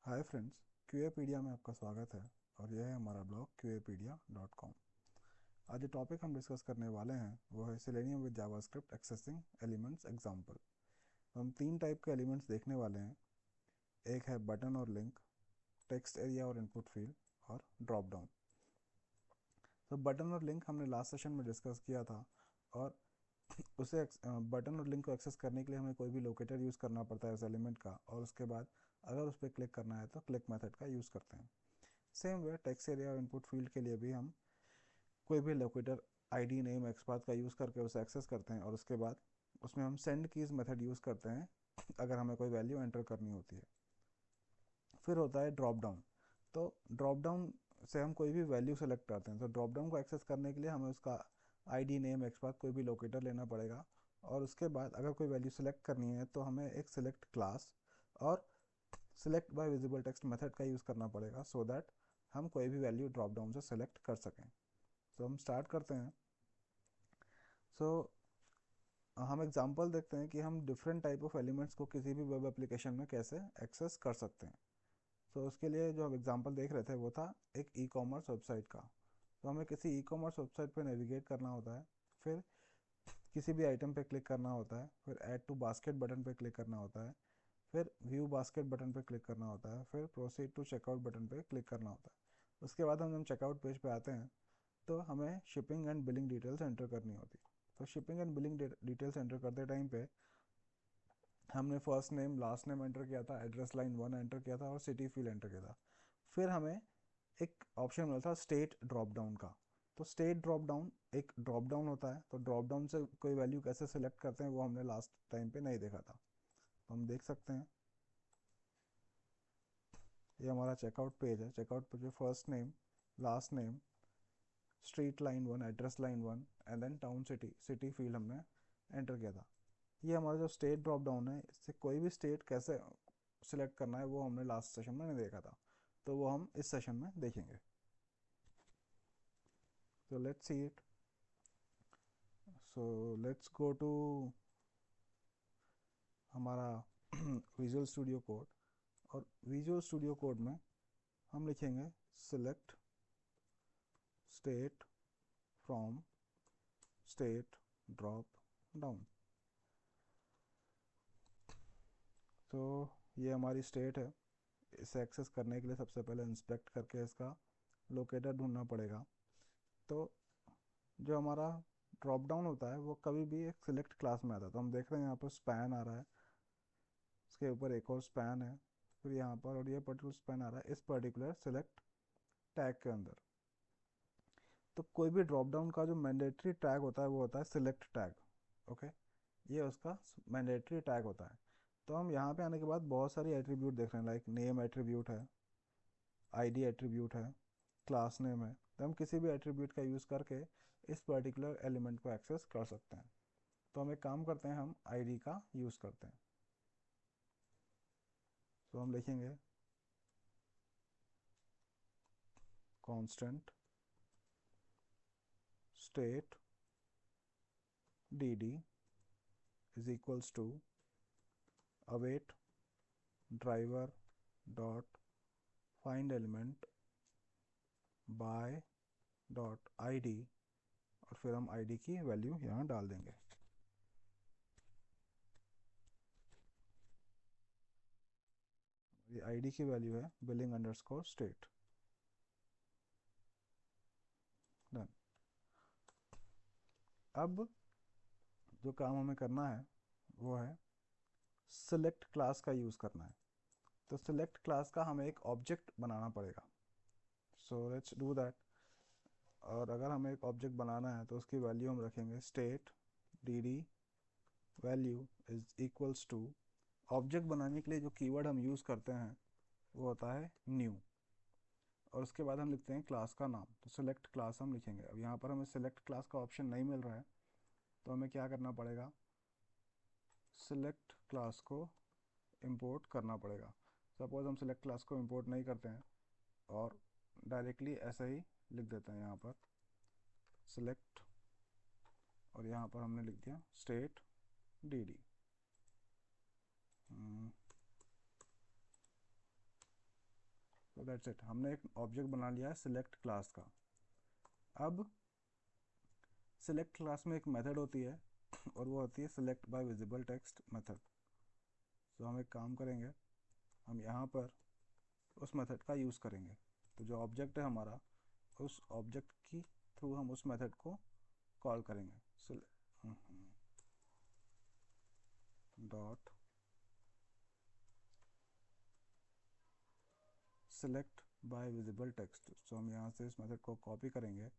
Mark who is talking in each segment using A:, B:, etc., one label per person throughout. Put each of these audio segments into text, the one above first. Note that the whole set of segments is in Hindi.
A: हाय फ्रेंड्स, क्यूएपीडिया में आपका स्वागत है और यह है हमारा ब्लॉग QApedia.com। आज जो टॉपिक हम डिस्कस करने वाले हैं वो है selenium with JavaScript accessing elements example. हम तीन टाइप के एलिमेंट्स देखने वाले हैं। एक है बटन और लिंक, टेक्स्ट एरिया और इनपुट फील्ड और ड्रॉप डाउन। तो बटन और लिंक हमने लास्ट सेशन में डिस्कस किया था और उसे बटन और लिंक को एक्सेस करने के लिए हमें कोई भी लोकेटर यूज़ करना पड़ता है उस एलिमेंट का, और उसके बाद अगर उस पर क्लिक करना है तो क्लिक मेथड का यूज़ करते हैं। सेम वे टेक्स्ट एरिया और इनपुट फील्ड के लिए भी हम कोई भी लोकेटर आईडी नेम एक्सपाथ का यूज़ करके उसे एक्सेस करते हैं, और उसके बाद उसमें हम सेंड कीज मेथड यूज़ करते हैं अगर हमें कोई वैल्यू एंटर करनी होती है। फिर होता है ड्रॉप डाउन। तो ड्रॉप डाउन से हम कोई भी वैल्यू सेलेक्ट करते हैं, तो ड्रॉप डाउन को एक्सेस करने के लिए हमें उसका आईडी नेम एक्सपाथ कोई भी लोकेटर लेना पड़ेगा, और उसके बाद अगर कोई वैल्यू सेलेक्ट करनी है तो हमें एक सिलेक्ट क्लास और select by visible text method का यूज़ करना पड़ेगा सो दैट हम कोई भी वैल्यू ड्रॉप डाउन से सेलेक्ट कर सकें। तो हम स्टार्ट करते हैं। सो हम एग्जांपल देखते हैं कि हम डिफरेंट टाइप ऑफ एलिमेंट्स को किसी भी वेब एप्लीकेशन में कैसे एक्सेस कर सकते हैं। तो उसके लिए जो हम एग्जांपल देख रहे थे वो था एक ई कॉमर्स वेबसाइट का। तो हमें किसी ई कॉमर्स वेबसाइट पे नेविगेट करना होता है, फिर किसी भी आइटम पे क्लिक करना होता है, फिर ऐड टू बास्केट बटन पे क्लिक करना होता है, फिर व्यू बास्केट बटन पे क्लिक करना होता है, फिर प्रोसीड टू चेकआउट बटन पे क्लिक करना होता है। उसके बाद हम जब चेकआउट पेज पे आते हैं तो हमें shipping and billing details enter करनी होती है। तो shipping and billing details enter करते टाइम पे हमने first name last name enter किया था, एड्रेस लाइन 1 एंटर किया था और सिटी फील्ड एंटर किया था। फिर हमें एक ऑप्शन मिला था स्टेट ड्रॉप डाउन का। तो स्टेट ड्रॉप डाउन एक ड्रॉप डाउन होता है, तो ड्रॉप डाउन से कोई वैल्यू कैसे सिलेक्ट करते हैं वो हमने लास्ट टाइम पे नहीं देखा था। तो हम देख सकते हैं, ये हमारा चेकआउट पेज है। चेकआउट पेज पे first name, last name, street line 1, address line 1 and then town city, city field हमने एंटर किया था। ये हमारा जो स्टेट ड्रॉप डाउन है, इससे कोई भी स्टेट कैसे सिलेक्ट करना है वो हमने लास्ट सेशन में नहीं देखा था, तो वो हम इस सेशन में देखेंगे। तो let's see it. So let's go to हमारा विजुअल स्टूडियो कोड, और विजुअल स्टूडियो कोड में हम लिखेंगे select state from state drop down. तो ये हमारी स्टेट है। इसे एक्सेस करने के लिए सबसे पहले इंस्पेक्ट करके इसका लोकेटर ढूंढना पड़ेगा। तो जो हमारा ड्रॉप डाउन होता है वो कभी भी एक सिलेक्ट क्लास में आता है। तो हम देख रहे हैं यहाँ पर स्पैन आ रहा है, इसके ऊपर एक और स्पैन है, फिर यहाँ पर, और ये पर्टिकुलर स्पैन आ रहा है इस पर्टिकुलर सिलेक्ट टैग के अंदर। तो कोई भी ड्रॉप डाउन का जो मैंडेटरी टैग होता है वो होता है सिलेक्ट टैग। ओके, ये उसका मैंडेटरी टैग होता है। तो हम यहाँ पे आने के बाद बहुत सारी एट्रीब्यूट देख रहे हैं, लाइक नेम एट्रीब्यूट है, आईडी एट्रीब्यूट है, क्लास नेम है। तो हम किसी भी एट्रीब्यूट का यूज़ करके इस पर्टिकुलर एलिमेंट को एक्सेस कर सकते हैं। तो हम एक काम करते हैं, हम आईडी का यूज़ करते हैं। तो हम लिखेंगे constant state dd is equals to await driver dot find element by dot id, और फिर हम id की वैल्यू यहाँ डाल देंगे। ये id की वैल्यू है बिलिंग अंडरस्कोर स्टेट। डन। अब जो काम हमें करना है वो है सिलेक्ट क्लास का यूज़ करना है। तो सिलेक्ट क्लास का हमें एक ऑब्जेक्ट बनाना पड़ेगा। So let's do that. और अगर हमें एक ऑब्जेक्ट बनाना है तो उसकी वैल्यू हम रखेंगे state dd value is equals to, object बनाने के लिए जो कीवर्ड हम यूज़ करते हैं वो होता है न्यू, और उसके बाद हम लिखते हैं क्लास का नाम। तो सिलेक्ट क्लास हम लिखेंगे। अब यहाँ पर हमें सिलेक्ट क्लास का ऑप्शन नहीं मिल रहा है, तो हमें क्या करना पड़ेगा, सिलेक्ट क्लास को इंपोर्ट करना पड़ेगा। सपोज हम सिलेक्ट क्लास को इंपोर्ट नहीं करते हैं और डायरेक्टली ऐसा ही लिख देते हैं, यहाँ पर सिलेक्ट, और यहाँ पर हमने लिख दिया स्टेट dd। दैट्स इट, हमने एक ऑब्जेक्ट बना लिया है सिलेक्ट क्लास का। अब सिलेक्ट क्लास में एक मेथड होती है और वो होती है select by visible text method. तो हम एक काम करेंगे, हम यहाँ पर उस मेथड का यूज़ करेंगे। तो जो ऑब्जेक्ट है हमारा, उस ऑब्जेक्ट की थ्रू हम उस मेथड को कॉल करेंगे। Dot select by visible text. तो हम यहाँ से इस मेथड को कॉपी करेंगे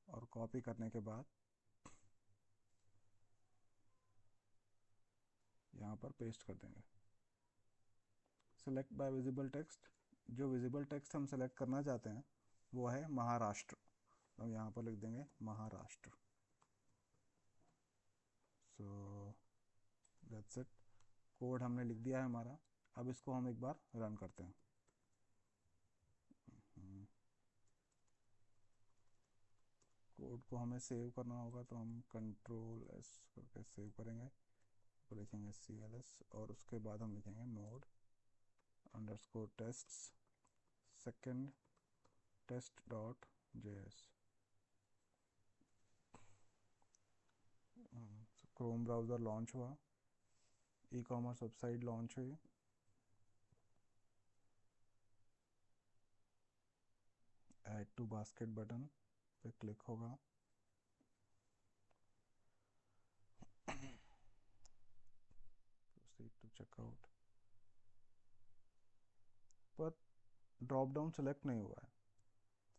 A: और कॉपी करने के बाद यहाँ पर पेस्ट कर देंगे। सिलेक्ट बाय विजिबल टेक्स्ट, जो विजिबल टेक्स्ट हम सेलेक्ट करना चाहते हैं वो है महाराष्ट्र। तो हम यहाँ पर लिख देंगे Maharashtra. So that's it, code हमने लिख दिया है हमारा। अब इसको हम एक बार रन करते हैं। कोड को हमें सेव करना होगा, तो हम कंट्रोल एस करके सेव करेंगे। तो लिखेंगे CLS और उसके बाद हम लिखेंगे node underscore tests second test dot JS। Chrome browser launch हुआ, ई-कॉमर्स वेबसाइट लॉन्च हुई। ऐड टू बास्केट बटन पे क्लिक होगा। प्रोसीड टू चेकआउट, पर ड्रॉप डाउन सेलेक्ट नहीं हुआ है।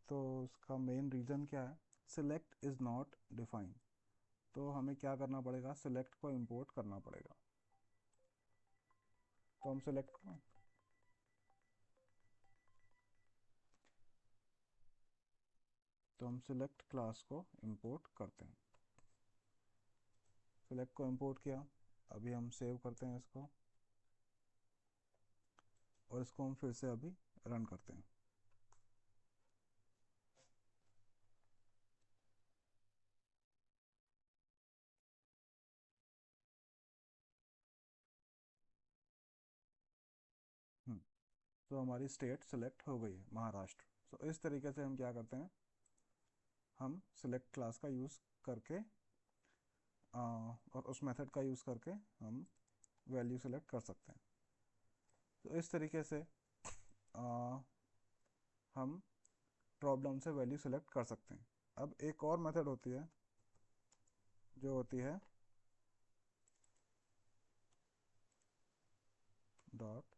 A: तो उसका मेन रीज़न क्या है? Select is not defined. तो हमें क्या करना पड़ेगा? सिलेक्ट को इंपोर्ट करना पड़ेगा। तो हम सिलेक्ट क्लास को इंपोर्ट करते हैं। सिलेक्ट को इंपोर्ट किया, अभी हम सेव करते हैं इसको और इसको हम फिर से अभी रन करते हैं। तो हमारी स्टेट सेलेक्ट हो गई है महाराष्ट्र। तो इस तरीके से हम क्या करते हैं, हम सिलेक्ट क्लास का यूज़ करके और उस मेथड का यूज़ करके हम वैल्यू सेलेक्ट कर सकते हैं। तो इस तरीके से हम ड्रॉप डाउन से वैल्यू सेलेक्ट कर सकते हैं। अब एक और मेथड होती है जो होती है डॉट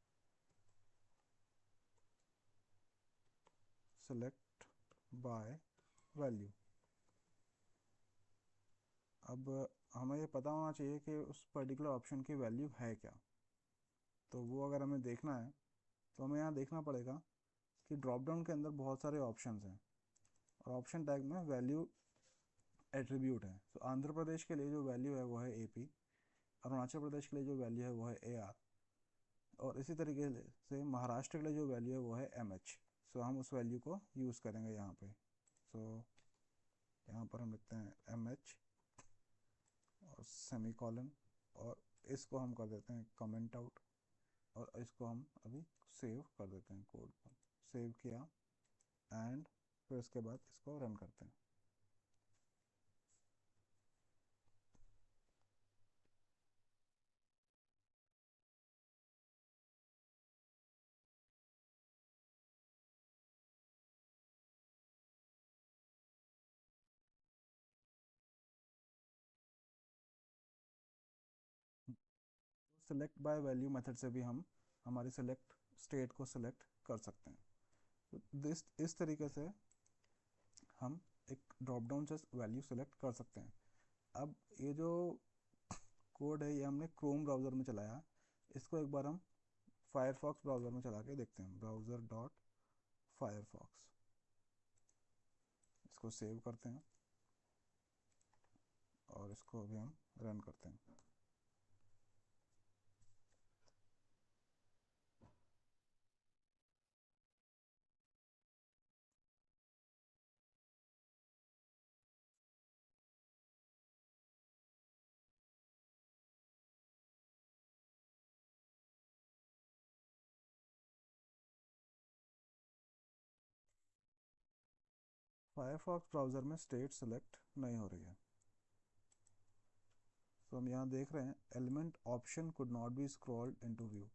A: सेलेक्ट बाय वैल्यू। अब हमें ये पता होना चाहिए कि उस पर्टिकुलर ऑप्शन की वैल्यू है क्या। तो वो अगर हमें देखना है तो हमें यहाँ देखना पड़ेगा कि ड्रॉप डाउन के अंदर बहुत सारे ऑप्शंस हैं और ऑप्शन टैग में वैल्यू एट्रीब्यूट है। तो आंध्र प्रदेश के लिए जो वैल्यू है वो है AP, अरुणाचल प्रदेश के लिए जो वैल्यू है वो है AR, और इसी तरीके से महाराष्ट्र के लिए जो वैल्यू है वो है MH। सो हम उस वैल्यू को यूज़ करेंगे यहाँ पे। सो यहाँ पर हम लिखते हैं MH और सेमी कॉलन, और इसको हम कर देते हैं कमेंट आउट, और इसको हम अभी सेव कर देते हैं। कोड को सेव किया एंड फिर उसके बाद इसको रन करते हैं। सेलेक्ट बाय वैल्यू मेथड से भी हम हमारी सेलेक्ट स्टेट को सेलेक्ट कर सकते हैं। तो इस तरीके से हम एक ड्रॉप डाउन से वैल्यू सेलेक्ट कर सकते हैं। अब ये जो कोड है ये हमने क्रोम ब्राउज़र में चलाया, इसको एक बार हम फायरफॉक्स ब्राउज़र में चला के देखते हैं। ब्राउज़र डॉट फायरफॉक्स, इसको सेव करते हैं और इसको अभी हम रन करते हैं। फायरफॉक्स ब्राउज़र में स्टेट सेलेक्ट नहीं हो रही है। तो हम यहाँ देख रहे हैं element option could not be scrolled into view.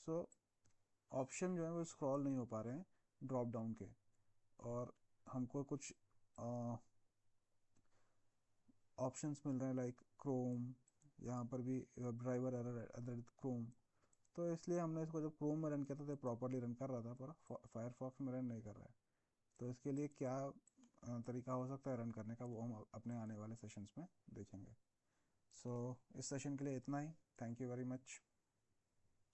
A: So option जो है वो स्क्रॉल नहीं हो पा रहे हैं ड्रॉप डाउन के, और हमको कुछ ऑप्शंस मिल रहे हैं लाइक क्रोम, यहाँ पर भी वेब ड्राइवर एरर क्रोम। तो इसलिए हमने इसको जब क्रोम में रन किया था तो प्रॉपरली रन कर रहा था, पर फायरफॉक्स में रन नहीं कर रहा है। तो इसके लिए क्या तरीका हो सकता है रन करने का, वो हम अपने आने वाले सेशंस में देखेंगे। सो इस सेशन के लिए इतना ही। Thank you very much.